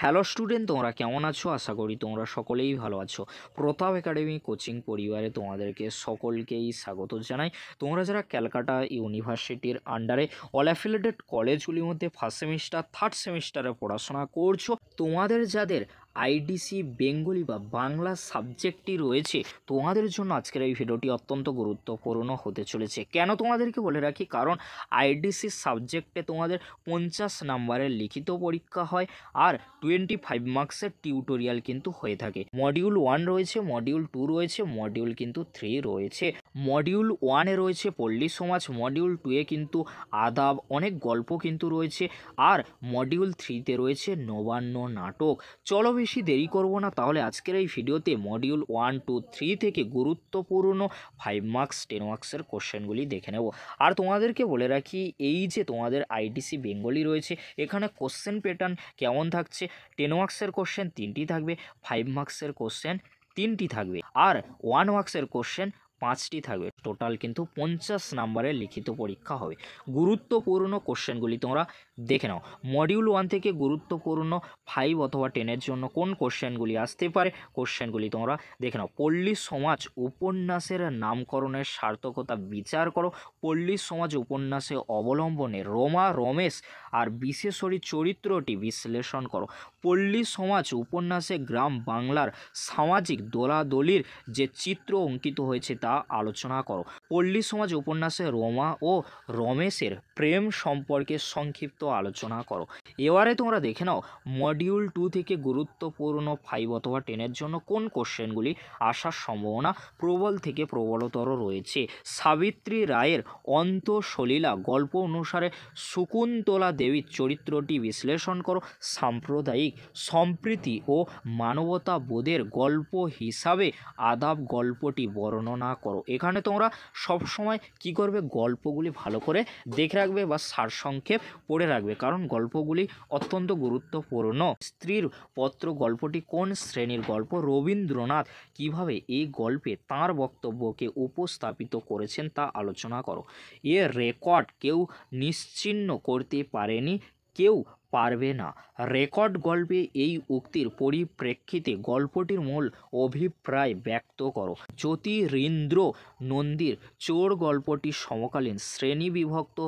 Hello student, তোমরা কেমন আছো? আশা করি তোমরা সকলেই ভালো আছো। প্রতাপ একাডেমি কোচিং পরিবারে তোমাদেরকে সকলকেই স্বাগত জানাই। তোমরা যারা ক্যালকাটা ইউনিভার্সিটির আন্ডারে অল অ্যাফিলিয়েটেড কলেজগুলির মধ্যে ফার্স্ট সেমিস্টার থার্ড সেমিস্টারে পড়াশোনা করছো, তোমাদের যাদের আইডিসি বেঙ্গলি বা বাংলা সাবজেক্টটি রয়েছে, তোমাদের জন্য আজকের এই ভিডিওটি অত্যন্ত গুরুত্বপূর্ণ হতে চলেছে। কেন তোমাদেরকে বলে রাখি, কারণ আইডিসি সাবজেক্টে তোমাদের 50 নাম্বারের লিখিত পরীক্ষা হয় আর 25 মার্কসের টিউটোরিয়াল কিন্তু হয়ে থাকে। মডিউল 1 রয়েছে, মডিউল 2 রয়েছে, মডিউল কিন্তু 3 রয়েছে। মডিউল 1-এ রয়েছে পল্লী সমাজ, মডিউল 2-এ কিন্তু আদাব, অনেক গল্প কিন্তু রয়েছে, আর মডিউল 3-তে রয়েছে নবান্ন নাটক। চলো বেশি দেরি করব না, তাহলে আজকের এই ভিডিওতে মডিউল 1, 2, 3 থেকে গুরুত্বপূর্ণ 5 মার্কস 10 মার্কসের কোশ্চেনগুলি দেখে নেব। আর তোমাদেরকে বলে রাখি, এই যে তোমাদের আইডিসি বেঙ্গলি রয়েছে, এখানে কোশ্চেন প্যাটার্ন কেমন থাকছে, 10 মার্কসের কোশ্চেন 3টি থাকবে, 5 মার্কসের কোশ্চেন 3টি থাকবে, আর 1 মার্কসের কোশ্চেন 5টি থাকবে। টোটাল কিন্তু 50 নাম্বারের লিখিত পরীক্ষা হবে। গুরুত্বপূর্ণ কোশ্চেনগুলি তোমরা দেখে নাও। মডিউল 1 থেকে গুরুত্বপূর্ণ 5 অথবা 10-এর জন্য কোন কোশ্চেনগুলি আসতে পারে, কোশ্চেনগুলি তোমরা দেখে নাও। পল্লী সমাজ উপন্যাসের নামকরণের সার্থকতা বিচার করো। পল্লী সমাজ উপন্যাসে অবলম্বনে রমা রমেশ আর বিশেষরী চরিত্রটি বিশ্লেষণ করো। পল্লী সমাজ উপন্যাসে গ্রাম বাংলার সামাজিক দোলাদলির যে চিত্র অঙ্কিত হয়েছে তা আলোচনা করো। পল্লী সমাজ উপন্যাসে রমা ও রমেশের প্রেম সম্পর্কে সংক্ষিপ্ত আলোচনা করো। এবারে তোমরা দেখে নাও মডিউল 2 থেকে গুরুত্বপূর্ণ 5 অথবা 10-এর জন্য কোন কোশ্চেনগুলি আসার সম্ভাবনা প্রবল থেকে প্রবলতর রয়েছে। সাবিত্রী রায়ের অন্তঃসলীলা গল্প অনুসারে শকুন্তলা দেবীর চরিত্রটি বিশ্লেষণ করো। সাম্প্রদায়িক সম্প্রীতি ও মানবতাবোধের গল্প হিসাবে আদাব গল্পটি বর্ণনা করো। এখানে তোমরা সবসময় কি করবে, গল্পগুলি ভালো করে দেখে রাখবে বা সারসংক্ষেপ পড়ে রাখবে, কারণ গল্পগুলি অত্যন্ত গুরুত্বপূর্ণ। স্ত্রীর পত্র গল্পটি কোন শ্রেণীর গল্প, রবীন্দ্রনাথ কিভাবে এই গল্পে তাঁর বক্তব্যকে উপস্থাপিত করেছেন তা আলোচনা করো। এর রেকর্ড কেউ নিশ্চিহ্ন করতে পারেনি, কেউ পারবে না। রেকর্ড গল্পে এই উক্তির পরিপ্রেক্ষিতে গল্পটির মূল অভিপ্রায় ব্যক্ত করো। জ্যোতিরিন্দ্র নন্দীর চোর গল্পটি সমকালীন শ্রেণীবিভক্ত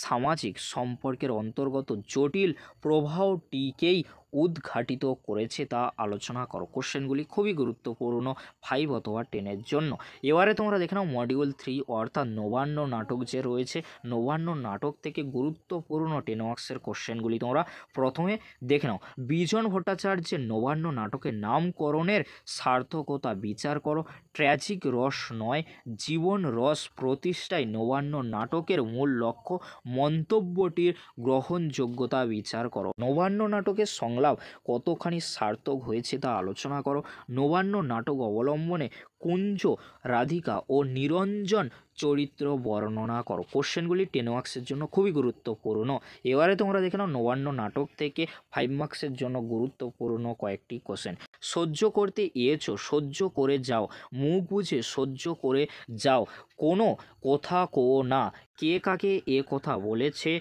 সামাজিক সম্পর্কের অন্তর্গত জটিল প্রবাহটিকেই উদ্ঘাটিত করেছে তা আলোচনা করো। কোশ্চেনগুলি খুবই গুরুত্বপূর্ণ 5 অথবা 10-এর জন্য। এবারে তোমরা দেখে নাও মডিউল 3 অর্থাৎ নবান্ন নাটক যে রয়েছে, নবান্ন নাটক থেকে গুরুত্বপূর্ণ 10 মার্কসের কোশ্চেনগুলি তোমরা প্রথমে দেখে নাও। বিজন ভট্টাচার্যের নবান্ন নাটকের নামকরণের সার্থকতা বিচার করো। ট্র্যাজিক রস নয়, জীবন রস প্রতিষ্ঠায় নবান্ন নাটকের মূল লক্ষ্য, মন্তব্যটির গ্রহণযোগ্যতা বিচার করো। নবান্ন নাটকের সংলাপ কতখানি সার্থক হয়েছে তা আলোচনা করো। নবান্ন নাটক অবলম্বনে কুঞ্জ, রাধিকা ও নিরঞ্জন চরিত্র বর্ণনা করো। কোশ্চেনগুলি 10 মার্কসের জন্য খুবই গুরুত্বপূর্ণ। এবারে তোমরা দেখে নাও নবান্ন নাটক থেকে 5 মার্কসের জন্য গুরুত্বপূর্ণ কয়েকটি কোশ্চেন। সহ্য করতে এয়েছো, সহ্য করে যাও, মুখ বুঝে সহ্য করে যাও, কোনো কথা কো না, কে কাকে এ কথা বলেছে,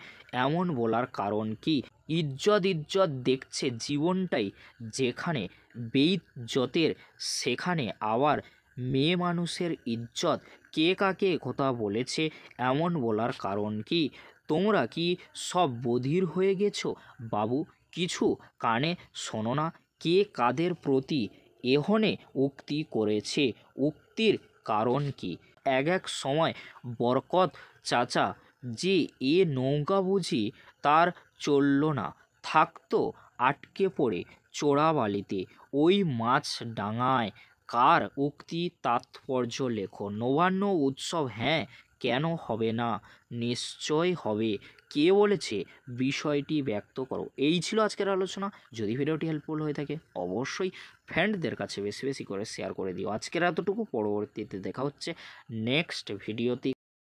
এমন বলার কারণ কি, ইজ্জত ইজ্জত দেখছে জীবনটাই যেখানে বেইজ্জতের সেখানে আবার মেয়ে মানুষের ইজ্জত, কে কাকে কথা বলেছে, এমন বলার কারণ কি, তোমরা কি সব বধির হয়ে গেছো বাবু, কিছু কানে শোনো না, কে কাদের প্রতি এহনে উক্তি করেছে, উক্তির কারণ কি, এক সময় বরকত চাচা যে এ নৌকা বুঝি তার চলল না, থাকতো আটকে পড়ে চোরাবালিতে ওই মাছ ডাঙায়, কার উক্তি তাৎপর্য লেখো। নবান্ন উৎসব হ্যাঁ কেন হবে না, নিশ্চয় হবে, কে বলেছে, বিষয়টি ব্যক্ত করো। এই ছিল আজকের আলোচনা। যদি ভিডিওটি হেল্পফুল হয়ে থাকে অবশ্যই ফ্রেন্ডদের কাছে বেশি বেশি করে শেয়ার করে দিও। আজকের এতটুকু, পরবর্তীতে দেখা হচ্ছে নেক্সট ভিডিওতে।